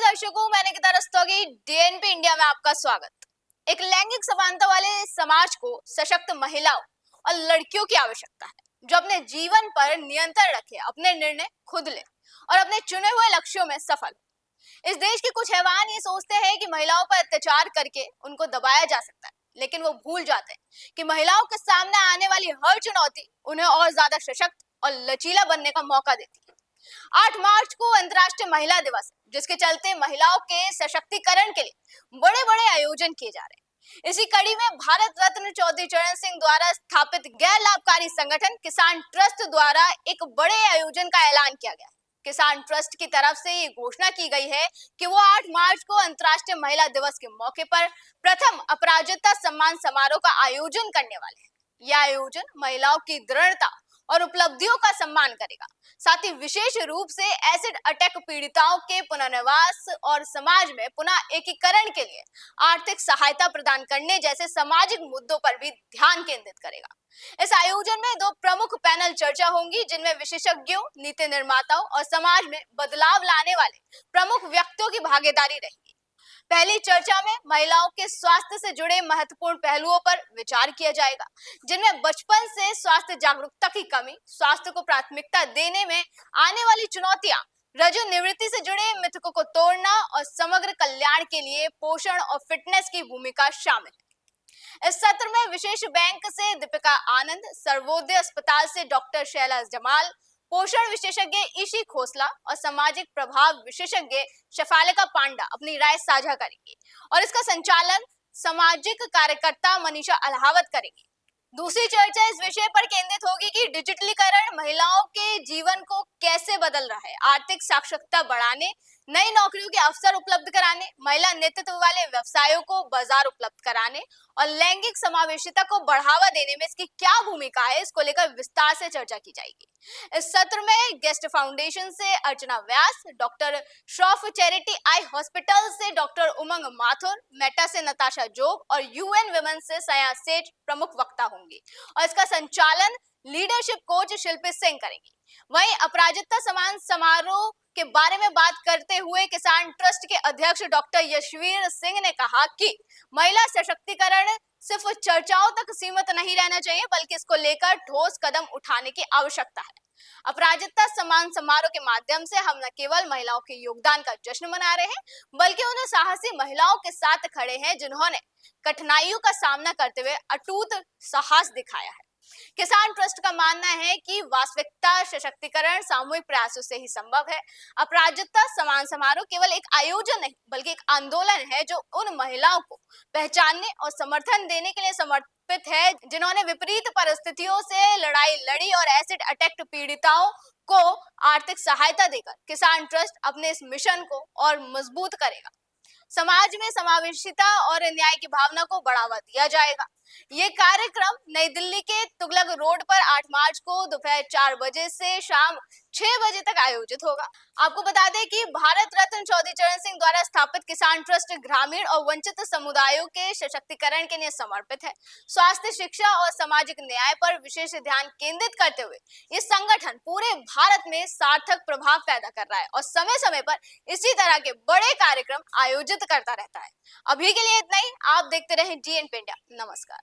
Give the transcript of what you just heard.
दर्शकों, मैं Nikita Rastogi, DNP India में आपका स्वागत। एक लैंगिक समानता वाले समाज को सशक्त महिलाओं और लड़कियों की आवश्यकता है, जो अपने जीवन पर नियंत्रण रखे, अपने निर्णय खुद ले और अपने चुने हुए लक्ष्यों में सफल हो। इस देश के कुछ हैवान ये सोचते हैं कि महिलाओं पर अत्याचार करके उनको दबाया जा सकता है, लेकिन वो भूल जाते हैं कि महिलाओं के सामने आने वाली हर चुनौती उन्हें और ज्यादा सशक्त और लचीला बनने का मौका देती है। 8 मार्च को अंतर्राष्ट्रीय महिला दिवस है, जिसके चलते महिलाओं के सशक्तिकरण के लिए बड़े-बड़े आयोजन किए जा रहे हैं। इसी कड़ी में भारत रत्न चौधरी चरण सिंह द्वारा स्थापित गैर लाभकारी संगठन किसान ट्रस्ट द्वारा एक बड़े आयोजन का ऐलान किया गया है। किसान ट्रस्ट की तरफ से ये घोषणा की गई है कि वो 8 मार्च को अंतर्राष्ट्रीय महिला दिवस के मौके पर प्रथम अपराजिता सम्मान समारोह का आयोजन करने वाले हैं। यह आयोजन महिलाओं की दृढ़ता और उपलब्धियों का सम्मान करेगा, साथ ही विशेष रूप से एसिड अटैक पीड़िताओं के पुनर्वास और समाज में पुनः एकीकरण के लिए आर्थिक सहायता प्रदान करने जैसे सामाजिक मुद्दों पर भी ध्यान केंद्रित करेगा। इस आयोजन में 2 प्रमुख पैनल चर्चा होंगी, जिनमें विशेषज्ञों, नीति निर्माताओं और समाज में बदलाव लाने वाले प्रमुख व्यक्तियों की भागीदारी रहेगी। पहली चर्चा में महिलाओं के स्वास्थ्य से जुड़े महत्वपूर्ण पहलुओं पर विचार किया जाएगा, जिनमें बचपन से स्वास्थ्य जागरूकता की कमी, स्वास्थ्य को प्राथमिकता देने में आने वाली चुनौतियां, रजोनिवृत्ति से जुड़े मिथकों को तोड़ना और समग्र कल्याण के लिए पोषण और फिटनेस की भूमिका शामिल है। इस सत्र में विशेष बैंक से दीपिका आनंद, सर्वोदय अस्पताल से डॉक्टर शैला जमाल, पोषण विशेषज्ञ ईशी खोसला और सामाजिक प्रभाव विशेषज्ञ शफालिका पांडा अपनी राय साझा करेंगी और इसका संचालन सामाजिक कार्यकर्ता मनीषा अलाहावत करेंगी। दूसरी चर्चा इस विषय पर केंद्रित होगी कि डिजिटलीकरण महिलाओं के जीवन को कैसे बदल रहा है। आर्थिक साक्षरता बढ़ाने, नई नौकरियों के अवसर उपलब्ध कराने, महिला नेतृत्व वाले व्यवसायों को बाजार उपलब्ध कराने और लैंगिक समावेशिता को बढ़ावा देने में इसकी क्या भूमिका है, इसको लेकर विस्तार से चर्चा की जाएगी। इस सत्र में गेस्ट फाउंडेशन से Archana Vyas, doctor Shroff charity eye hospital से डॉक्टर उमंग माथुर, मेटा से नताशा जोग और यूएन विमेन से सया सेठ प्रमुख वक्ता होंगी और इसका संचालन लीडरशिप कोच शिल्पी सिंह करेंगी। वहीं अपराजिता सम्मान समारोह के बारे में बात करते हुए किसान ट्रस्ट के अध्यक्ष डॉक्टर यशवीर सिंह ने कहा कि महिला सशक्तिकरण सिर्फ चर्चाओं तक सीमित नहीं रहना चाहिए, बल्कि इसको लेकर ठोस कदम उठाने की आवश्यकता है। अपराजिता सम्मान समारोह के माध्यम से हम न केवल महिलाओं के योगदान का जश्न मना रहे हैं, बल्कि उन्हें साहसी महिलाओं के साथ खड़े हैं, जिन्होंने कठिनाइयों का सामना करते हुए अटूट साहस दिखाया है। किसान ट्रस्ट का मानना है कि वास्तविकता सशक्तिकरण सामूहिक प्रयासों से ही संभव है। अपराजिता सम्मान समारोह केवल एक आयोजन नहीं, बल्कि एक आंदोलन है जो उन महिलाओं को पहचानने और समर्थन देने के लिए समर्पित है, जिन्होंने विपरीत परिस्थितियों से लड़ाई लड़ी और एसिड अटैक पीड़िताओं को आर्थिक सहायता देकर किसान ट्रस्ट अपने इस मिशन को और मजबूत करेगा। समाज में समावेशिता और न्याय की भावना को बढ़ावा दिया जाएगा। ये कार्यक्रम नई दिल्ली के तुगलक रोड पर 8 मार्च को दोपहर 4 बजे से शाम 6 बजे तक आयोजित होगा। आपको बता दें कि भारत रत्न चौधरी चरण सिंह द्वारा स्थापित किसान ट्रस्ट ग्रामीण और वंचित समुदायों के सशक्तिकरण के लिए समर्पित है। स्वास्थ्य, शिक्षा और सामाजिक न्याय पर विशेष ध्यान केंद्रित करते हुए ये संगठन पूरे भारत में सार्थक प्रभाव पैदा कर रहा है और समय समय पर इसी तरह के बड़े कार्यक्रम आयोजित करता रहता है। अभी के लिए इतना ही। आप देखते रहें डीएनपी इंडिया। नमस्कार।